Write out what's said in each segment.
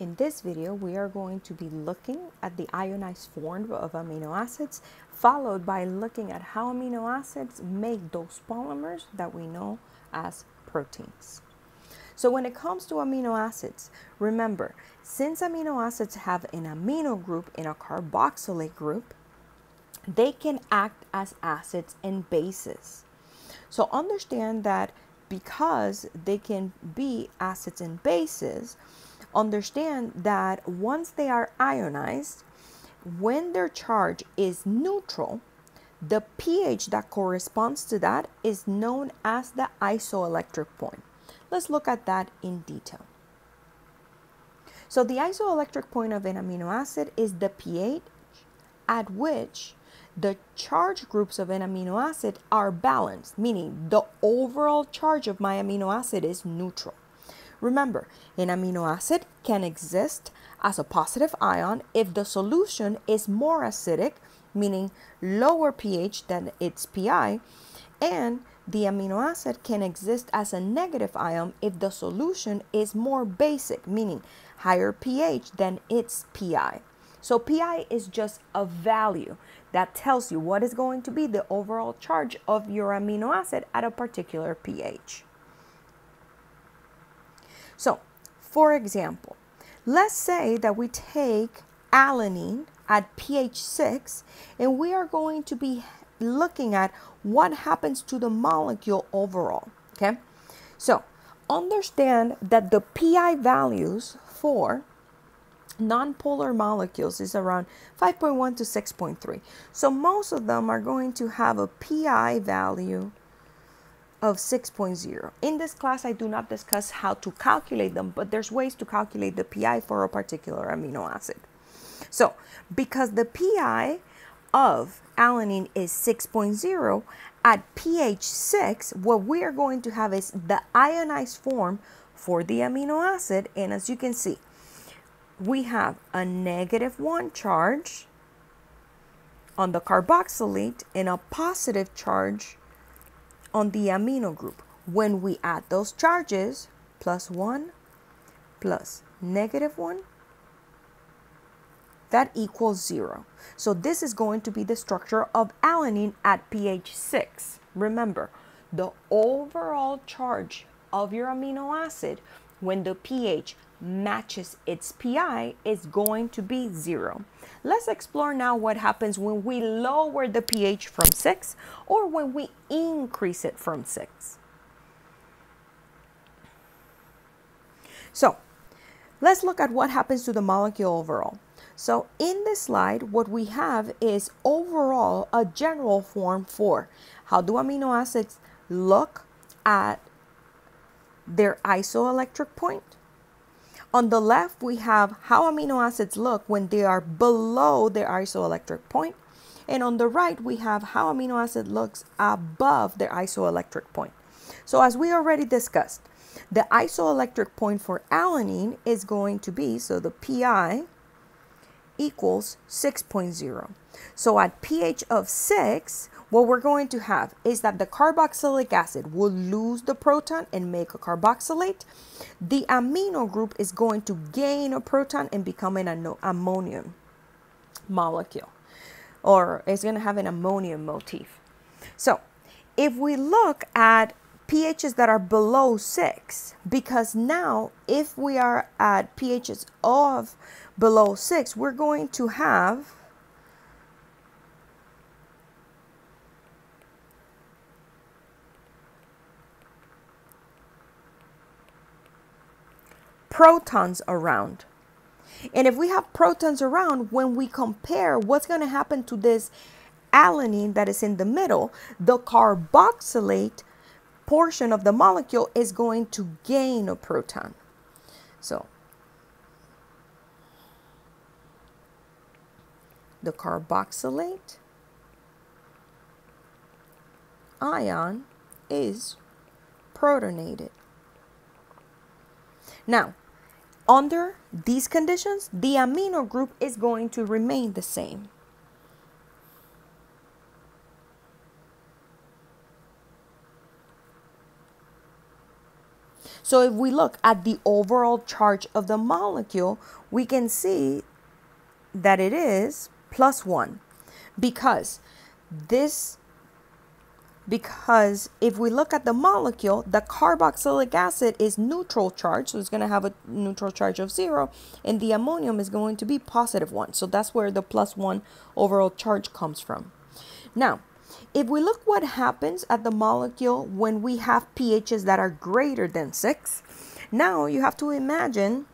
In this video, we are going to be looking at the ionized form of amino acids, followed by looking at how amino acids make those polymers that we know as proteins. So when it comes to amino acids, remember, since amino acids have an amino group and a carboxylate group, they can act as acids and bases. So understand that because they can be acids and bases, understand that once they are ionized, when their charge is neutral, the pH that corresponds to that is known as the isoelectric point. Let's look at that in detail. So the isoelectric point of an amino acid is the pH at which the charge groups of an amino acid are balanced, meaning the overall charge of my amino acid is neutral. Remember, an amino acid can exist as a positive ion if the solution is more acidic, meaning lower pH than its pI, and the amino acid can exist as a negative ion if the solution is more basic, meaning higher pH than its pI. So pI is just a value that tells you what is going to be the overall charge of your amino acid at a particular pH. So, for example, let's say that we take alanine at pH 6 and we are going to be looking at what happens to the molecule overall, okay? So, understand that the pI values for nonpolar molecules is around 5.1 to 6.3. So most of them are going to have a pI value of 6.0. In this class, I do not discuss how to calculate them, but there's ways to calculate the pI for a particular amino acid. So because the pI of alanine is 6.0, at pH 6, what we are going to have is the ionized form for the amino acid. And as you can see, we have a -1 charge on the carboxylate and a positive charge on the amino group. When we add those charges, +1 plus -1, that equals 0. So this is going to be the structure of alanine at pH 6. Remember, the overall charge of your amino acid when the pH matches its pI is going to be 0. Let's explore now what happens when we lower the pH from 6 or when we increase it from 6. So let's look at what happens to the molecule overall. So in this slide, what we have is overall a general form for how do amino acids look at their isoelectric point. On the left, we have how amino acids look when they are below their isoelectric point. And on the right, we have how amino acid looks above their isoelectric point. So as we already discussed, the isoelectric point for alanine is going to be, so the pI equals 6.0. So at pH of 6, what we're going to have is that the carboxylic acid will lose the proton and make a carboxylate. The amino group is going to gain a proton and become an ammonium molecule, or it's going to have an ammonium motif. So if we look at pHs that are below 6, because now if we are at pHs of below 6, we're going to have protons around. And if we have protons around, when we compare what's going to happen to this alanine that is in the middle, the carboxylate portion of the molecule is going to gain a proton. So the carboxylate ion is protonated. Now, under these conditions, the amino group is going to remain the same. So if we look at the overall charge of the molecule, we can see that it is +1 because if we look at the molecule, the carboxylic acid is neutral charge, so it's going to have a neutral charge of 0, and the ammonium is going to be +1. So that's where the +1 overall charge comes from. Now, if we look what happens at the molecule when we have pHs that are greater than 6, now you have to imagine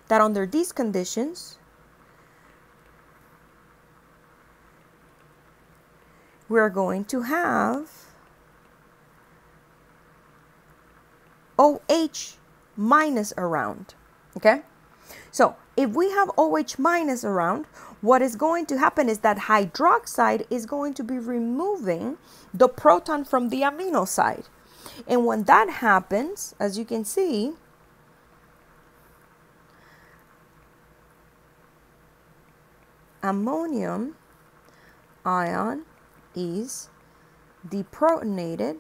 that under these conditions, we're going to have OH minus around, okay? So if we have OH minus around, what is going to happen is that hydroxide is going to be removing the proton from the amino side. And when that happens, as you can see, ammonium ion is deprotonated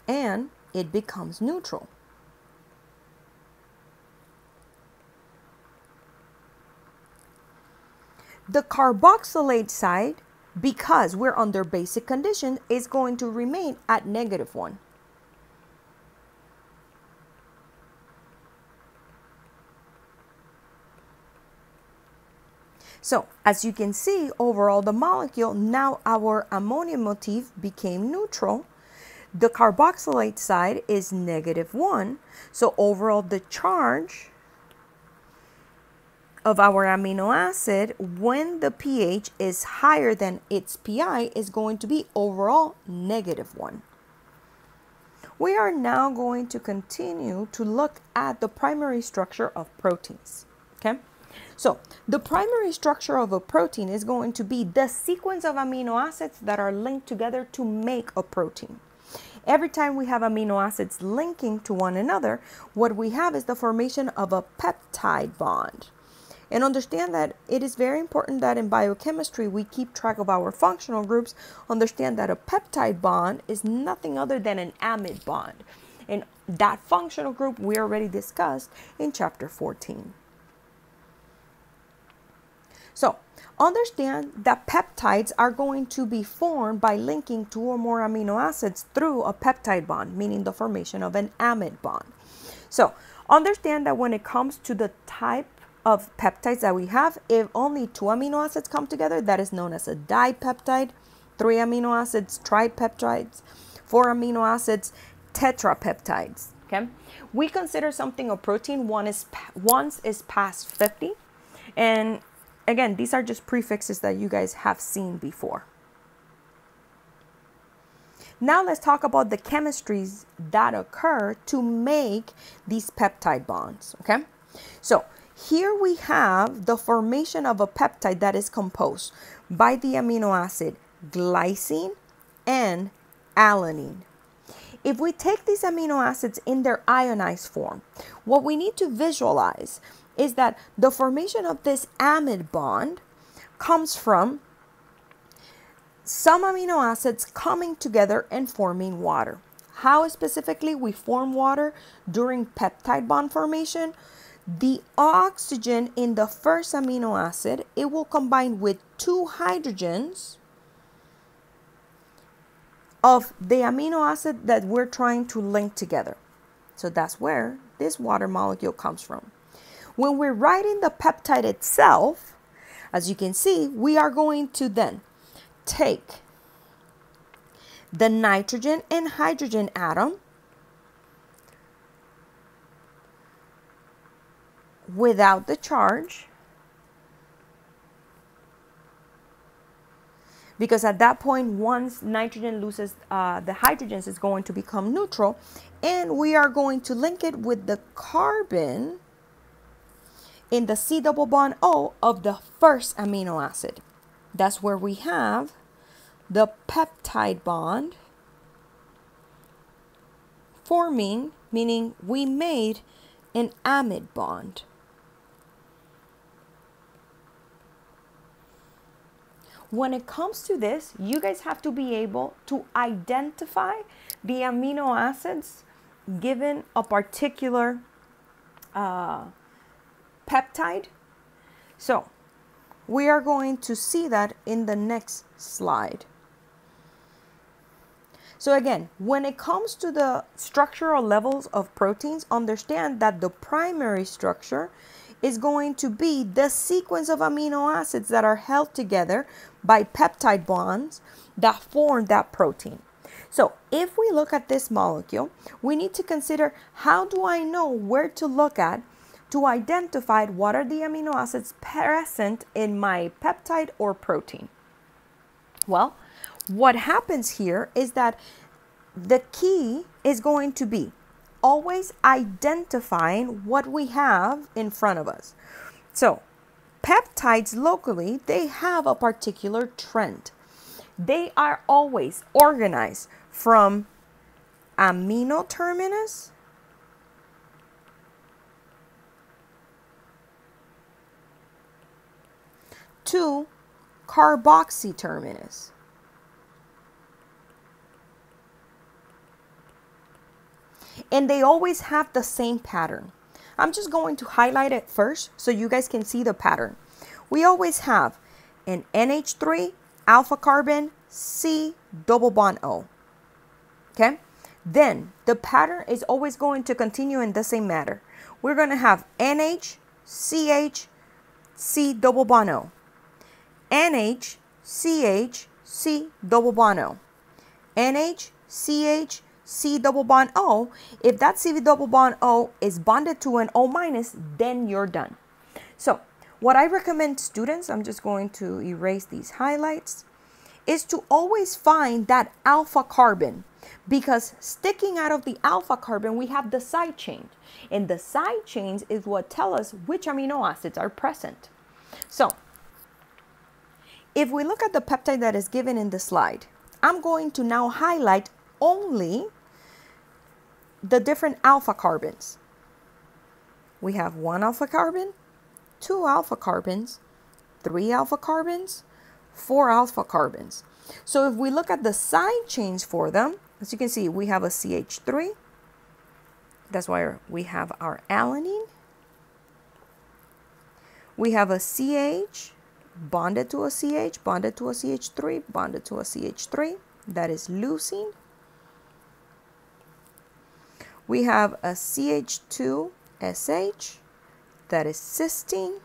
and it becomes neutral. The carboxylate side, because we're under basic condition, is going to remain at -1. So as you can see, overall the molecule, now our ammonium motif became neutral. The carboxylate side is -1. So overall the charge of our amino acid, when the pH is higher than its pI, is going to be overall -1. We are now going to continue to look at the primary structure of proteins, okay? So the primary structure of a protein is going to be the sequence of amino acids that are linked together to make a protein. Every time we have amino acids linking to one another, what we have is the formation of a peptide bond. And understand that it is very important that in biochemistry we keep track of our functional groups. Understand that a peptide bond is nothing other than an amide bond. And that functional group we already discussed in chapter 14. So understand that peptides are going to be formed by linking 2 or more amino acids through a peptide bond, meaning the formation of an amide bond. So understand that when it comes to the type of peptides that we have, if only 2 amino acids come together, that is known as a dipeptide. 3 amino acids, tripeptides. 4 amino acids, tetrapeptides. Okay, we consider something a protein once is past 50, and again, these are just prefixes that you guys have seen before. Now let's talk about the chemistries that occur to make these peptide bonds. Okay, so here we have the formation of a peptide that is composed by the amino acid glycine and alanine. If we take these amino acids in their ionized form, what we need to visualize is that the formation of this amide bond comes from some amino acids coming together and forming water. How specifically we form water during peptide bond formation? The oxygen in the first amino acid, it will combine with 2 hydrogens of the amino acid that we're trying to link together. So that's where this water molecule comes from. When we're writing the peptide itself, as you can see, we are going to then take the nitrogen and hydrogen atom without the charge, because at that point, once nitrogen loses the hydrogens, is going to become neutral, and we are going to link it with the carbon in the C double bond O of the first amino acid. That's where we have the peptide bond forming, meaning we made an amide bond. When it comes to this, you guys have to be able to identify the amino acids given a particular peptide. So we are going to see that in the next slide. So again, when it comes to the structural levels of proteins, understand that the primary structure is going to be the sequence of amino acids that are held together by peptide bonds that form that protein. So if we look at this molecule, we need to consider, how do I know where to look at to identify what are the amino acids present in my peptide or protein? Well, what happens here is that the key is going to be always identifying what we have in front of us. So peptides locally, they have a particular trend. They are always organized from amino terminus to carboxy terminus. And they always have the same pattern. I'm just going to highlight it first so you guys can see the pattern. We always have an NH3 alpha carbon C double bond O. Okay? Then the pattern is always going to continue in the same manner. We're going to have NH, CH, C double bond O. NH, CH, C double bond O. NH, CH, C double bond O. If that C double bond O is bonded to an O minus, then you're done. So what I recommend students, I'm just going to erase these highlights, is to always find that alpha carbon, because sticking out of the alpha carbon, we have the side chain. And the side chains is what tell us which amino acids are present. So if we look at the peptide that is given in the slide, I'm going to now highlight only the different alpha carbons. We have 1 alpha carbon, 2 alpha carbons, 3 alpha carbons, 4 alpha carbons. So if we look at the side chains for them, as you can see, we have a CH3. That's why we have our alanine. We have a CH bonded to a CH, bonded to a CH3, bonded to a CH3. That is leucine. We have a CH2SH. That is cysteine.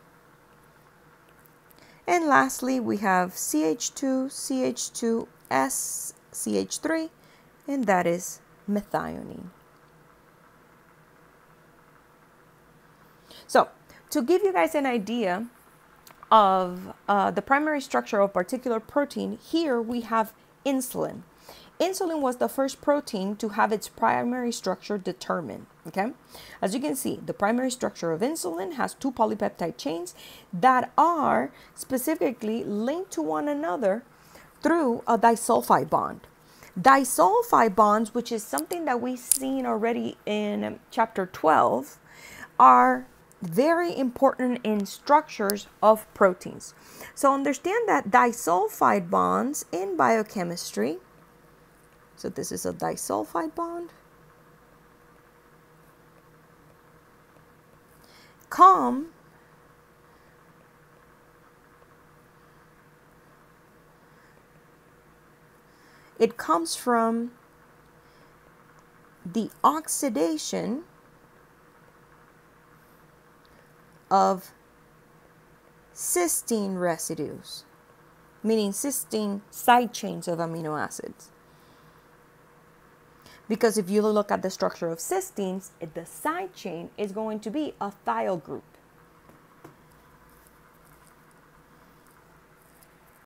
And lastly, we have CH2, CH2S, CH3, and that is methionine. So, to give you guys an idea of the primary structure of a particular protein, here we have insulin. Insulin was the first protein to have its primary structure determined, okay? As you can see, the primary structure of insulin has 2 polypeptide chains that are specifically linked to one another through a disulfide bond. Disulfide bonds, which is something that we've seen already in chapter 12, are very important in structures of proteins. So understand that disulfide bonds in biochemistry, so this is a disulfide bond, it comes from the oxidation of cysteine residues, meaning cysteine side chains of amino acids. Because if you look at the structure of cysteines, the side chain is going to be a thiol group.